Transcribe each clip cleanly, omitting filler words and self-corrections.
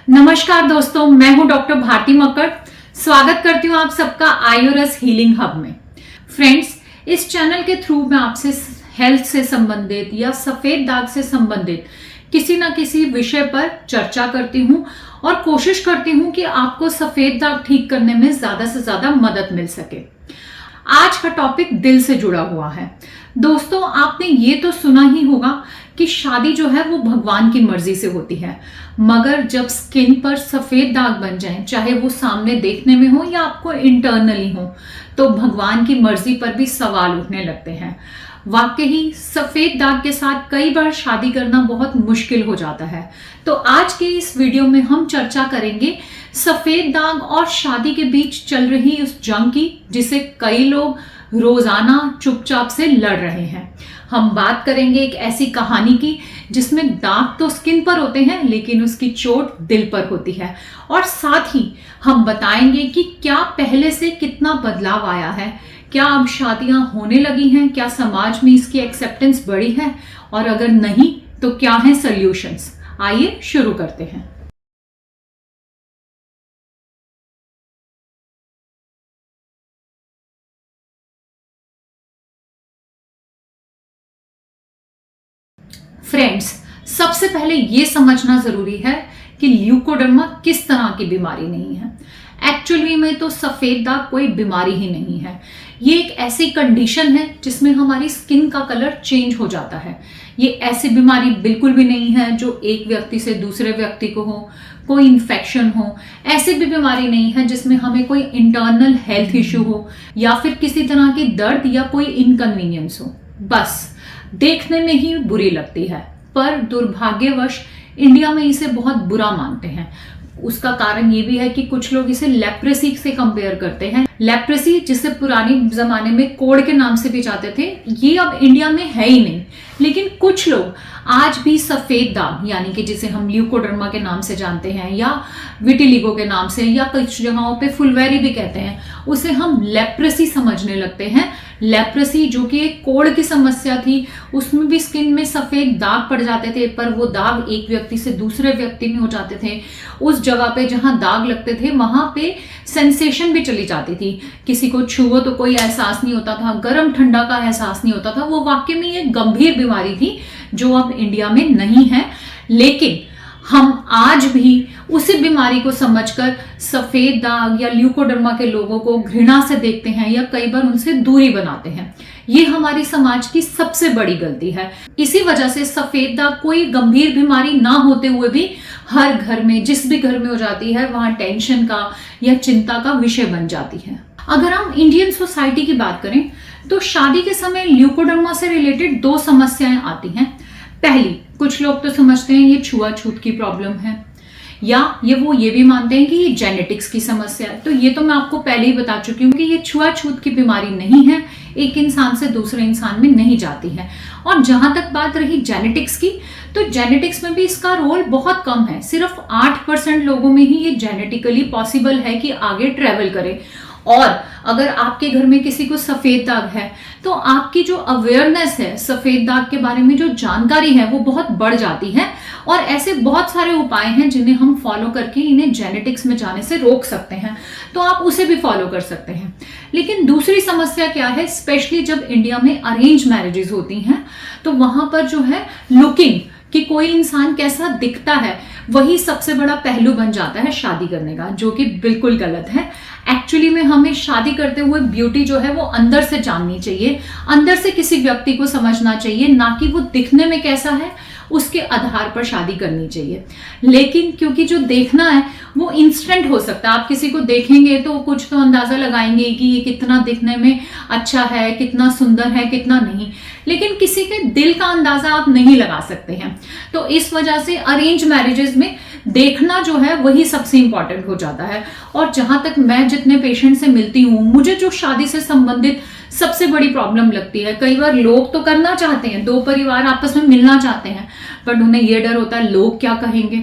नमस्कार दोस्तों, मैं हूं डॉक्टर भारती मक्कड़। स्वागत करती हूं आप सबका आयुरस हीलिंग हब में। फ्रेंड्स, इस चैनल के थ्रू मैं आपसे हेल्थ से संबंधित या सफेद दाग से संबंधित किसी ना किसी विषय पर चर्चा करती हूं और कोशिश करती हूं कि आपको सफेद दाग ठीक करने में ज्यादा से ज्यादा मदद मिल सके। आज का टॉपिक दिल से जुड़ा हुआ है। दोस्तों, आपने ये तो सुना ही होगा कि शादी जो है वो भगवान की मर्जी से होती है, मगर जब स्किन पर सफेद दाग बन जाएं, चाहे वो सामने देखने में हो या आपको इंटरनली हो, तो भगवान की मर्जी पर भी सवाल उठने लगते हैं। वाकई ही सफेद दाग के साथ कई बार शादी करना बहुत मुश्किल हो जाता है। तो आज के इस वीडियो में हम चर्चा करेंगे सफेद दाग और शादी के बीच चल रही उस जंग की, जिसे कई लोग रोजाना चुपचाप से लड़ रहे हैं। हम बात करेंगे एक ऐसी कहानी की जिसमें दाग तो स्किन पर होते हैं, लेकिन उसकी चोट दिल पर होती है। और साथ ही हम बताएंगे कि क्या पहले से कितना बदलाव आया है, क्या अब शादियां होने लगी हैं, क्या समाज में इसकी एक्सेप्टेंस बढ़ी है, और अगर नहीं तो क्या है सॉल्यूशंस। आइए शुरू करते हैं। फ्रेंड्स, सबसे पहले यह समझना जरूरी है कि ल्यूकोडर्मा किस तरह की बीमारी नहीं है। एक्चुअली में तो सफेद दाग कोई बीमारी ही नहीं है। ये एक ऐसी कंडीशन है जिसमें हमारी स्किन का कलर चेंज हो जाता है। ये ऐसी बीमारी बिल्कुल भी नहीं है जो एक व्यक्ति से दूसरे व्यक्ति को हो, कोई इन्फेक्शन हो। ऐसी भी बीमारी नहीं है जिसमें हमें कोई इंटरनल हेल्थ इश्यू हो या फिर किसी तरह की दर्द या कोई इनकन्वीनियंस हो। बस देखने में ही बुरी लगती है, पर दुर्भाग्यवश इंडिया में इसे बहुत बुरा मानते हैं। उसका कारण ये भी है कि कुछ लोग इसे लेप्रेसी से कंपेयर करते हैं। लेप्रेसी, जिसे पुराने जमाने में कोढ़ के नाम से भी जाते थे, ये अब इंडिया में है ही नहीं। लेकिन कुछ लोग आज भी सफेद दाग, यानी कि जिसे हम ल्यूकोडर्मा के नाम से जानते हैं या विटिलिगो के नाम से, या कुछ जगहों पे फुलवेरी भी कहते हैं, उसे हम लेप्रेसी समझने लगते हैं। लेप्रेसी जो कि एक कोढ़ की समस्या थी, उसमें भी स्किन में सफेद दाग पड़ जाते थे, पर वो दाग एक व्यक्ति से दूसरे व्यक्ति में हो जाते थे। उस जगह पे जहां दाग लगते थे वहां पे सेंसेशन भी चली जाती थी। किसी को छुओ तो कोई एहसास नहीं होता था, गर्म ठंडा का एहसास नहीं होता था। वो वाकई में एक गंभीर बीमारी थी जो अब इंडिया में नहीं है। लेकिन हम आज भी उसी बीमारी को समझकर सफेद दाग या ल्यूकोडर्मा के लोगों को घृणा से देखते हैं या कई बार उनसे दूरी बनाते हैं। ये हमारी समाज की सबसे बड़ी गलती है। इसी वजह से सफेद दाग कोई गंभीर बीमारी ना होते हुए भी हर घर में, जिस भी घर में हो जाती है, वहां टेंशन का या चिंता का विषय बन जाती है। अगर हम इंडियन सोसाइटी की बात करें तो शादी के समय ल्यूकोडर्मा से रिलेटेड दो समस्याएं आती हैं। पहली, कुछ लोग तो समझते हैं ये छुआछूत की प्रॉब्लम है, या ये भी मानते हैं कि ये जेनेटिक्स की समस्या है। तो ये तो मैं आपको पहले ही बता चुकी हूँ कि ये छुआछूत की बीमारी नहीं है, एक इंसान से दूसरे इंसान में नहीं जाती है। और जहां तक बात रही जेनेटिक्स की, तो जेनेटिक्स में भी इसका रोल बहुत कम है। सिर्फ 8% लोगों में ही ये जेनेटिकली पॉसिबल है कि आगे ट्रेवल करे। और अगर आपके घर में किसी को सफेद दाग है तो आपकी जो अवेयरनेस है सफेद दाग के बारे में, जो जानकारी है, वो बहुत बढ़ जाती है। और ऐसे बहुत सारे उपाय हैं जिन्हें हम फॉलो करके इन्हें जेनेटिक्स में जाने से रोक सकते हैं, तो आप उसे भी फॉलो कर सकते हैं। लेकिन दूसरी समस्या क्या है, स्पेशली जब इंडिया में अरेंज मैरिजेस होती हैं, तो वहां पर जो है लुकिंग, कि कोई इंसान कैसा दिखता है, वही सबसे बड़ा पहलू बन जाता है शादी करने का, जो कि बिल्कुल गलत है। एक्चुअली में हमें शादी करते हुए ब्यूटी जो है वो अंदर से जाननी चाहिए, अंदर से किसी व्यक्ति को समझना चाहिए, ना कि वो दिखने में कैसा है उसके आधार पर शादी करनी चाहिए। लेकिन क्योंकि जो देखना है वो इंस्टेंट हो सकता है, आप किसी को देखेंगे तो कुछ तो अंदाजा लगाएंगे कि ये कितना दिखने में अच्छा है, कितना सुंदर है, कितना नहीं, लेकिन किसी के दिल का अंदाजा आप नहीं लगा सकते हैं। तो इस वजह से अरेंज मैरिजेस में देखना जो है वही सबसे इंपॉर्टेंट हो जाता है। और जहां तक मैं जितने पेशेंट से मिलती हूँ, मुझे जो शादी से संबंधित सबसे बड़ी प्रॉब्लम लगती है, कई बार लोग तो करना चाहते हैं, दो परिवार आपस में मिलना चाहते हैं, बट उन्हें यह डर होता है लोग क्या कहेंगे,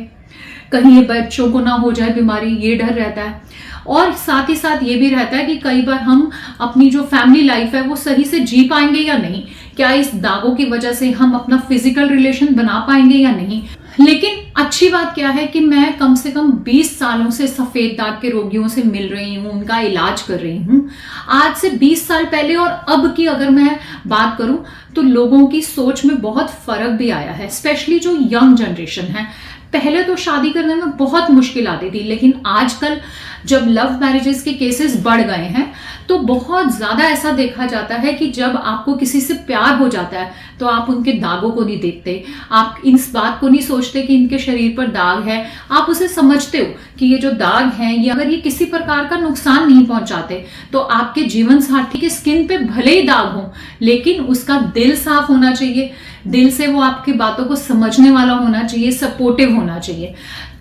कहीं ये बच्चों को ना हो जाए बीमारी, ये डर रहता है। और साथ ही साथ ये भी रहता है कि कई बार हम अपनी जो फैमिली लाइफ है वो सही से जी पाएंगे या नहीं, क्या इस दागों की वजह से हम अपना फिजिकल रिलेशन बना पाएंगे या नहीं। लेकिन अच्छी बात क्या है कि मैं कम से कम 20 सालों से सफेद दाग के रोगियों से मिल रही हूँ, उनका इलाज कर रही हूँ। आज से 20 साल पहले और अब की अगर मैं बात करूं तो लोगों की सोच में बहुत फर्क भी आया है, स्पेशली जो यंग जनरेशन है। पहले तो शादी करने में बहुत मुश्किल आती थी, लेकिन आजकल जब लव मैरिजेस के केसेस बढ़ गए हैं तो बहुत ज्यादा ऐसा देखा जाता है कि जब आपको किसी से प्यार हो जाता है तो आप उनके दागों को नहीं देखते, आप इस बात को नहीं सोचते कि इनके शरीर पर दाग है। आप उसे समझते हो कि ये जो दाग हैं ये अगर ये किसी प्रकार का नुकसान नहीं पहुंचाते तो आपके जीवन साथी के स्किन पे भले ही दाग हो, लेकिन उसका दिल साफ होना चाहिए, दिल से वो आपकी बातों को समझने वाला होना चाहिए, सपोर्टिव होना चाहिए।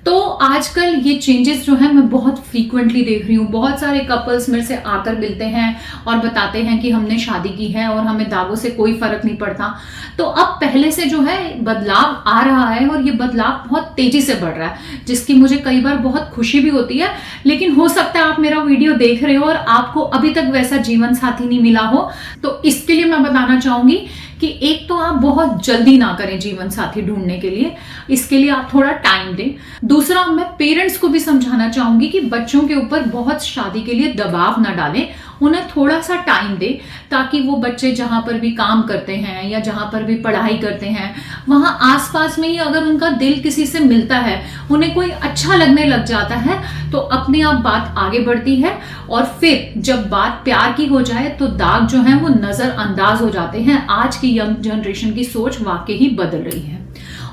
तो आजकल ये चेंजेस जो है मैं बहुत फ्रीक्वेंटली देख रही हूँ। बहुत सारे कपल्स मेरे से आकर मिलते हैं और बताते हैं कि हमने शादी की है और हमें दागों से कोई फर्क नहीं पड़ता। तो अब पहले से जो है बदलाव आ रहा है और ये बदलाव बहुत तेजी से बढ़ रहा है, जिसकी मुझे कई बार बहुत खुशी भी होती है। लेकिन हो सकता है आप मेरा वीडियो देख रहे हो और आपको अभी तक वैसा जीवन साथी नहीं मिला हो, तो इसके लिए मैं बताना चाहूंगी कि एक तो आप बहुत जल्दी ना करें जीवन साथी ढूंढने के लिए, इसके लिए आप थोड़ा टाइम दें। दूसरा, मैं पेरेंट्स को भी समझाना चाहूंगी कि बच्चों के ऊपर बहुत शादी के लिए दबाव ना डालें, उन्हें थोड़ा सा टाइम दें ताकि वो बच्चे जहां पर भी काम करते हैं या जहां पर भी पढ़ाई करते हैं वहां आसपास में ही अगर उनका दिल किसी से मिलता है, उन्हें कोई अच्छा लगने लग जाता है, तो अपने आप बात आगे बढ़ती है। और फिर जब बात प्यार की हो जाए तो दाग जो है वो नजरअंदाज हो जाते हैं। आज की यंग जनरेशन की सोच वाकई ही बदल रही है।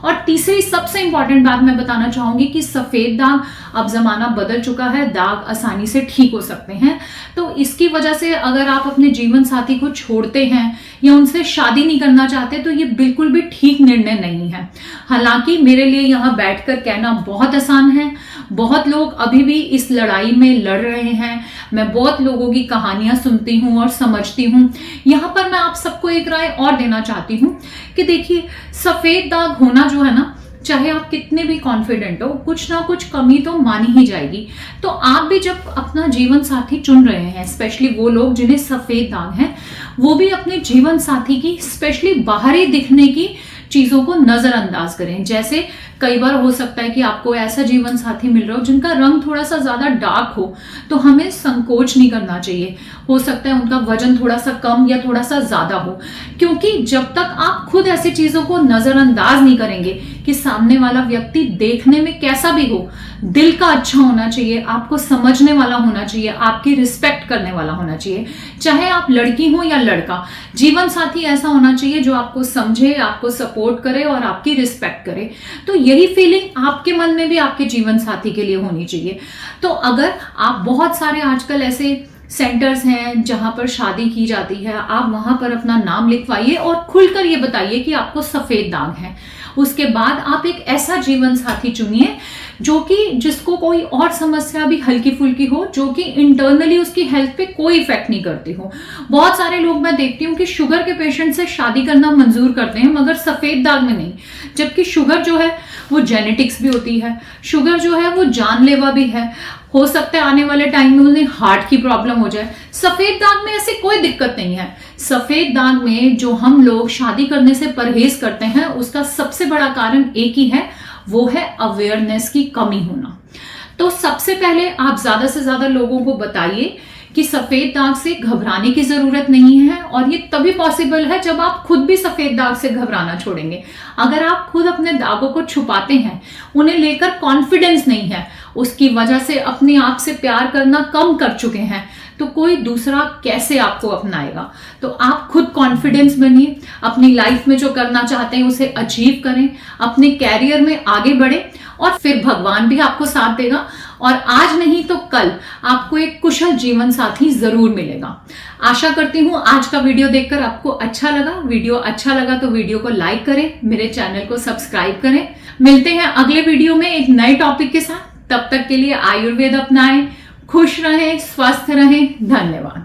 और तीसरी सबसे इंपॉर्टेंट बात मैं बताना चाहूंगी कि सफेद दाग, अब जमाना बदल चुका है, दाग आसानी से ठीक हो सकते हैं। तो इसकी वजह से अगर आप अपने जीवन साथी को छोड़ते हैं या उनसे शादी नहीं करना चाहते तो ये बिल्कुल भी ठीक निर्णय नहीं है। हालांकि मेरे लिए यहाँ बैठकर कहना बहुत आसान है, बहुत लोग अभी भी इस लड़ाई में लड़ रहे हैं। मैं बहुत लोगों की कहानियां सुनती हूँ और समझती हूँ। यहाँ पर मैं आप सबको एक राय और देना चाहती हूँ कि देखिए, सफेद दाग होना जो है ना, चाहे आप कितने भी कॉन्फिडेंट हो, कुछ ना कुछ कमी तो मानी ही जाएगी। तो आप भी जब अपना जीवन साथी चुन रहे हैं, स्पेशली वो लोग जिन्हें सफेद दाग हैं, वो भी अपने जीवन साथी की स्पेशली बाहरी दिखने की चीजों को नजरअंदाज करें। जैसे कई बार हो सकता है कि आपको ऐसा जीवन साथी मिल रहा हो जिनका रंग थोड़ा सा ज्यादा डार्क हो, तो हमें संकोच नहीं करना चाहिए। हो सकता है उनका वजन थोड़ा सा कम या थोड़ा सा ज्यादा हो, क्योंकि जब तक आप खुद ऐसी चीजों को नजरअंदाज नहीं करेंगे कि सामने वाला व्यक्ति देखने में कैसा भी हो, दिल का अच्छा होना चाहिए, आपको समझने वाला होना चाहिए, आपकी रिस्पेक्ट करने वाला होना चाहिए। चाहे आप लड़की हो या लड़का, जीवन साथी ऐसा होना चाहिए जो आपको समझे, आपको सपोर्ट करे और आपकी रिस्पेक्ट करे। तो यही फीलिंग आपके मन में भी आपके जीवन साथी के लिए होनी चाहिए। तो अगर आप, बहुत सारे आजकल ऐसे सेंटर्स हैं जहां पर शादी की जाती है, आप वहां पर अपना नाम लिखवाइए और खुलकर ये बताइए कि आपको सफेद दाग है। उसके बाद आप एक ऐसा जीवन साथी चुनिए जो कि जिसको कोई और समस्या भी हल्की फुल्की हो, जो कि इंटरनली उसकी हेल्थ पे कोई इफेक्ट नहीं करती हो। बहुत सारे लोग मैं देखती हूँ कि शुगर के पेशेंट से शादी करना मंजूर करते हैं मगर सफेद दाग में नहीं, जबकि शुगर जो है वो जेनेटिक्स भी होती है, शुगर जो है वो जानलेवा भी है। हो सकता है आने वाले टाइम में उन्हें हार्ट की प्रॉब्लम हो जाए। सफेद दाग में ऐसी कोई दिक्कत नहीं है। सफेद दाग में जो हम लोग शादी करने से परहेज करते हैं उसका सबसे बड़ा कारण एक ही है, वो है अवेयरनेस की कमी होना। तो सबसे पहले आप ज्यादा से ज्यादा लोगों को बताइए कि सफेद दाग से घबराने की जरूरत नहीं है, और ये तभी पॉसिबल है जब आप खुद भी सफेद दाग से घबराना छोड़ेंगे। अगर आप खुद अपने दागों को छुपाते हैं, उन्हें लेकर कॉन्फिडेंस नहीं है, उसकी वजह से अपने आप से प्यार करना कम कर चुके हैं, तो कोई दूसरा कैसे आपको अपनाएगा। तो आप खुद कॉन्फिडेंस बनिए, अपनी लाइफ में जो करना चाहते हैं उसे अचीव करें, अपने कैरियर में आगे बढ़े, और फिर भगवान भी आपको साथ देगा और आज नहीं तो कल आपको एक कुशल जीवन साथी जरूर मिलेगा। आशा करती हूँ आज का वीडियो देखकर आपको अच्छा लगा। वीडियो अच्छा लगा तो वीडियो को लाइक करें, मेरे चैनल को सब्सक्राइब करें। मिलते हैं अगले वीडियो में एक नए टॉपिक के साथ। तब तक के लिए आयुर्वेद अपनाएं, खुश रहें, स्वस्थ रहें। धन्यवाद।